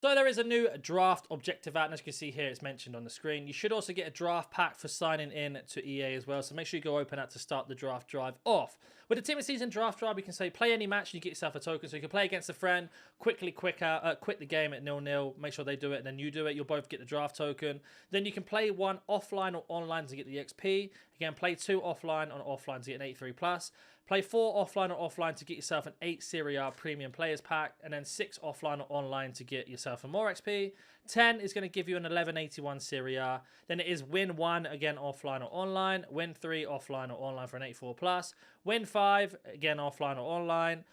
So there is a new draft objective out, and as you can see here, it's mentioned on the screen. You should also get a draft pack for signing in to EA as well, so make sure you go open that to start the draft drive off. With the Team of the Season draft drive, you can say play any match and you get yourself a token, so you can play against a friend, quit the game at 0-0, make sure they do it, and then you do it, you'll both get the draft token. Then you can play one offline or online to get the XP. Again, play 2 offline or offline to get an 83+. Play 4 offline or offline to get yourself an 8 Serie A Premium Players Pack, and then 6 offline or online to get yourself a more XP. 10 is going to give you an 1181 Serie A. Then it is win 1, again offline or online. Win 3, offline or online for an 84+. Win 5, again offline or online.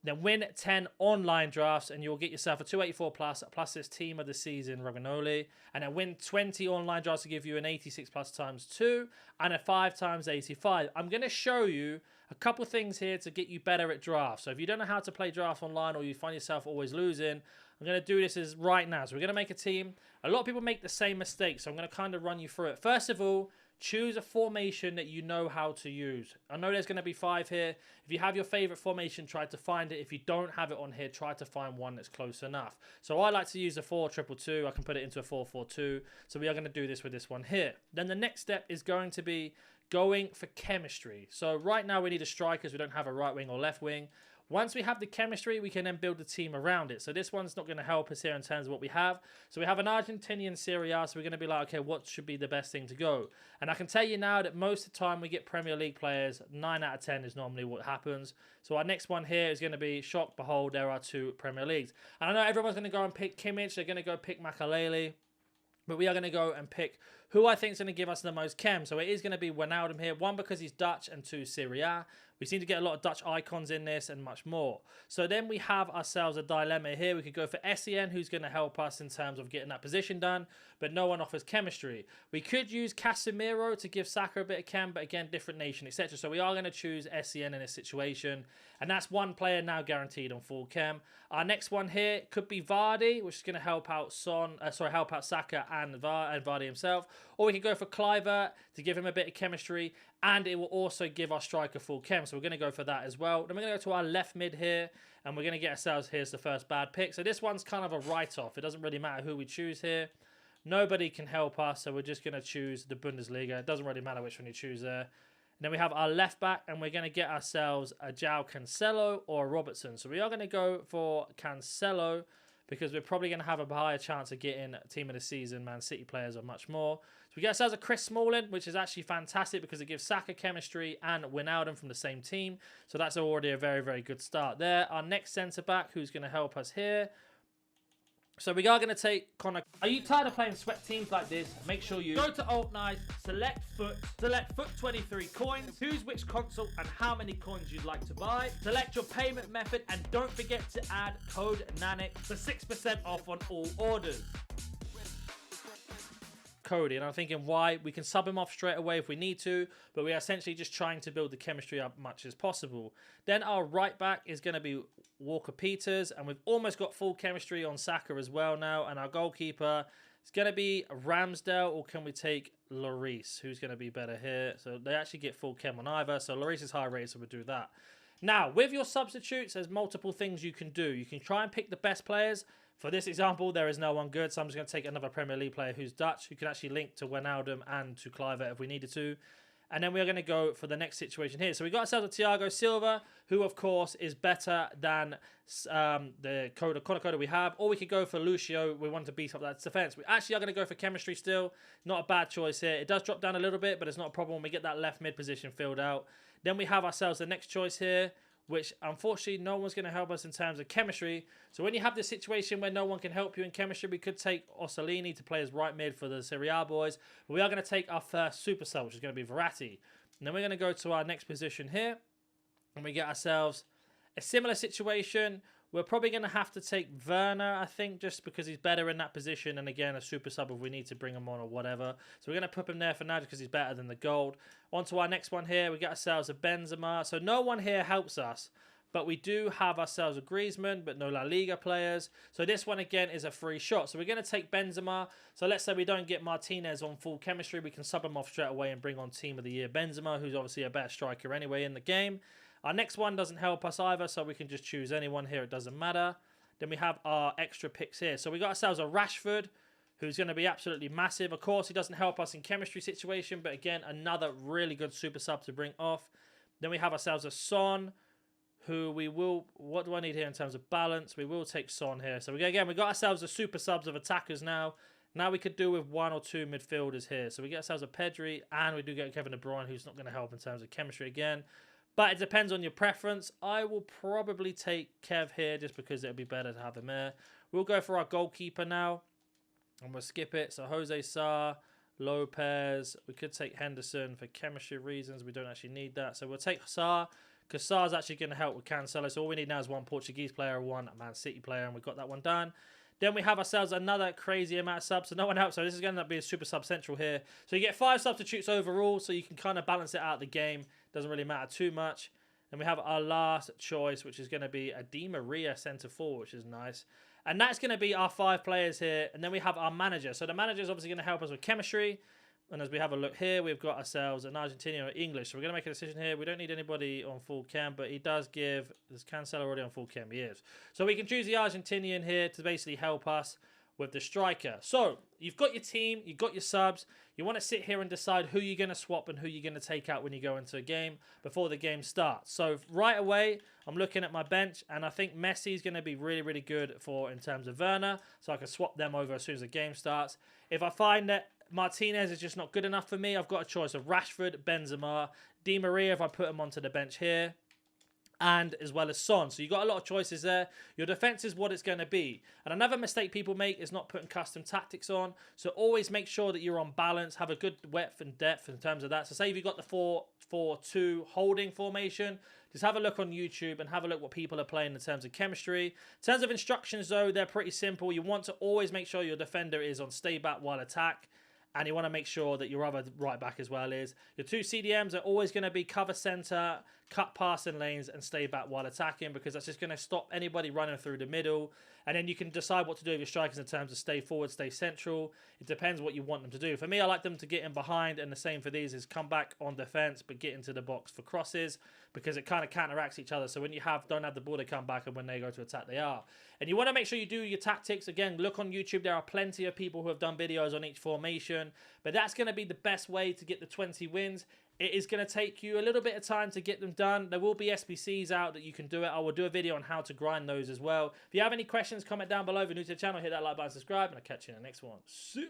Then win 10 online drafts and you'll get yourself a 284+ this Team of the Season Roganoli. And then win 20 online drafts to give you an 86+ times 2 and a 5 times 85. I'm going to show you a couple things here to get you better at drafts. So if you don't know how to play drafts online or you find yourself always losing, I'm going to do this right now. So we're going to make a team. A lot of people make the same mistake, so I'm going to kind of run you through it. First of all, choose a formation that you know how to use. I know there's going to be 5 here. If you have your favorite formation, try to find it. If you don't have it on here, try to find one that's close enough. So I like to use a 4-2-2. I can put it into a 4-4-2. So we are going to do this with this one here. Then the next step is going to be going for chemistry. So right now we need a striker because we don't have a right wing or left wing. Once we have the chemistry, we can then build the team around it. So this one's not going to help us here in terms of what we have. So we have an Argentinian Serie A, so we're going to be like, okay, what should be the best thing to go? And I can tell you now that most of the time we get Premier League players, 9 out of 10 is normally what happens. So our next one here is going to be, shock, behold, there are 2 Premier Leagues. And I know everyone's going to go and pick Kimmich, they're going to go pick Makalele. But we are going to go and pick who I think is going to give us the most chem. So it is going to be Wijnaldum here. 1, because he's Dutch, and 2, Serie A. We seem to get a lot of Dutch icons in this and much more. So then we have ourselves a dilemma here. We could go for Sen, who's going to help us in terms of getting that position done, but no one offers chemistry. We could use Casemiro to give Saka a bit of chem, but again, different nation, etc. So we are going to choose Sen in this situation. And that's 1 player now guaranteed on full chem. Our next one here could be Vardy, which is going to help out help out Saka and Vardy himself. Or we could go for Kluivert to give him a bit of chemistry, and it will also give our striker full chem. So we're going to go for that as well. Then we're going to go to our left mid here, and we're going to get ourselves, here's the first bad pick. So this one's kind of a write-off. It doesn't really matter who we choose here. Nobody can help us, so we're just going to choose the Bundesliga. It doesn't really matter which one you choose there. And then we have our left back, and we're going to get ourselves a João Cancelo or a Robertson. So we are going to go for Cancelo, because we're probably going to have a higher chance of getting Team of the Season, Man City players, or much more. So we get ourselves a Chris Smalling, which is actually fantastic because it gives Saka chemistry and Wijnaldum from the same team. So that's already a very, very good start there. Our next centre-back, who's going to help us here. So we are going to take Connor. Are you tired of playing sweat teams like this? Make sure you go to Alt Nice, select foot 23 coins, choose which console and how many coins you'd like to buy, select your payment method, and don't forget to add code NANIC for 6% off on all orders. Cody, and I'm thinking why. We can sub him off straight away if we need to, but we are essentially just trying to build the chemistry up much as possible. Then our right back is going to be Walker Peters, and we've almost got full chemistry on Saka as well now. And our goalkeeper is going to be Ramsdale, or can we take Lloris? Who's going to be better here? So they actually get full chem on either, so Lloris is high rated, so we'll do that. Now, with your substitutes, there's multiple things you can do. You can try and pick the best players. For this example, there is no one good, so I'm just going to take another Premier League player who's Dutch, who can actually link to Wijnaldum and to Kluivert if we needed to. And then we're going to go for the next situation here. So we got ourselves a Thiago Silva, who, of course, is better than the Conor Coda we have. Or we could go for Lucio. We want to beat up that defense. We actually are going to go for chemistry still. Not a bad choice here. It does drop down a little bit, but it's not a problem when we get that left mid position filled out. Then we have ourselves the next choice here, which unfortunately no one's going to help us in terms of chemistry. So when you have this situation where no one can help you in chemistry, we could take Orsolini to play as right mid for the Serie A boys. But we are going to take our first super sub, which is going to be Verratti. And then we're going to go to our next position here, and we get ourselves a similar situation. We're probably going to have to take Werner, I think, just because he's better in that position. And again, a super sub if we need to bring him on or whatever. So we're going to put him there for now just because he's better than the gold. On to our next one here. We get ourselves a Benzema. So no one here helps us. But we do have ourselves a Griezmann, but no La Liga players. So this one, again, is a free shot. So we're going to take Benzema. So let's say we don't get Martinez on full chemistry. We can sub him off straight away and bring on Team of the Year Benzema, who's obviously a better striker anyway in the game. Our next one doesn't help us either, so we can just choose anyone here. It doesn't matter. Then we have our extra picks here. So we got ourselves a Rashford, who's going to be absolutely massive. Of course, he doesn't help us in chemistry situation, but again, another really good super sub to bring off. Then we have ourselves a Son, who we will... What do I need here in terms of balance? We will take Son here. So again, we got ourselves a super subs of attackers now. Now we could do with 1 or 2 midfielders here. So we get ourselves a Pedri, and we do get Kevin De Bruyne, who's not going to help in terms of chemistry again. But it depends on your preference. I will probably take Kev here just because it would be better to have him here. We'll go for our goalkeeper now. And we'll skip it. So Jose Sa, Lopez. We could take Henderson for chemistry reasons. We don't actually need that. So we'll take Sa, because Sa's actually going to help with Cancelo. So all we need now is 1 Portuguese player, 1 Man City player, and we've got that one done. Then we have ourselves another crazy amount of subs. So no one helps. So this is going to end up being super sub central here. So you get 5 substitutes overall. So you can kind of balance it out the game. Doesn't really matter too much. And we have our last choice, which is going to be a Di Maria centre forward, which is nice. And that's going to be our 5 players here. And then we have our manager. So the manager is obviously going to help us with chemistry. And as we have a look here, we've got ourselves an Argentinian or English. So we're going to make a decision here. We don't need anybody on full chem, but he does give... Is Cancelo already on full chem? He is. So we can choose the Argentinian here to basically help us with the striker. So you've got your team, you've got your subs. You want to sit here and decide who you're going to swap and who you're going to take out when you go into a game before the game starts. So right away, I'm looking at my bench, and I think Messi is going to be really, really good for in terms of Werner. So I can swap them over as soon as the game starts. If I find that Martinez is just not good enough for me, I've got a choice of Rashford, Benzema, Di Maria if I put him onto the bench here, and as well as Son. So you've got a lot of choices there. Your defense is what it's going to be. And another mistake people make is not putting custom tactics on. So always make sure that you're on balance, have a good width and depth in terms of that. So say if you've got the 4-4-2 holding formation, just have a look on YouTube and have a look what people are playing in terms of chemistry. In terms of instructions though, they're pretty simple. You want to always make sure your defender is on stay back while attack. And you want to make sure that your other right back as well is. Your 2 CDMs are always going to be cover centre, cut passing lanes, and stay back while attacking, because that's just going to stop anybody running through the middle. And then you can decide what to do with your strikers in terms of stay forward, stay central. It depends what you want them to do. For me, I like them to get in behind, and the same for these is come back on defence, but get into the box for crosses, because it kind of counteracts each other. So when you don't have the ball, they come back, and when they go to attack, they are. And you want to make sure you do your tactics. Again, look on YouTube. There are plenty of people who have done videos on each formation, but that's going to be the best way to get the 20 wins. It is going to take you a little bit of time to get them done. There will be SBCs out that you can do it. I will do a video on how to grind those as well. If you have any questions, comment down below. If you're new to the channel, hit that like button, subscribe, and I'll catch you in the next one. See ya.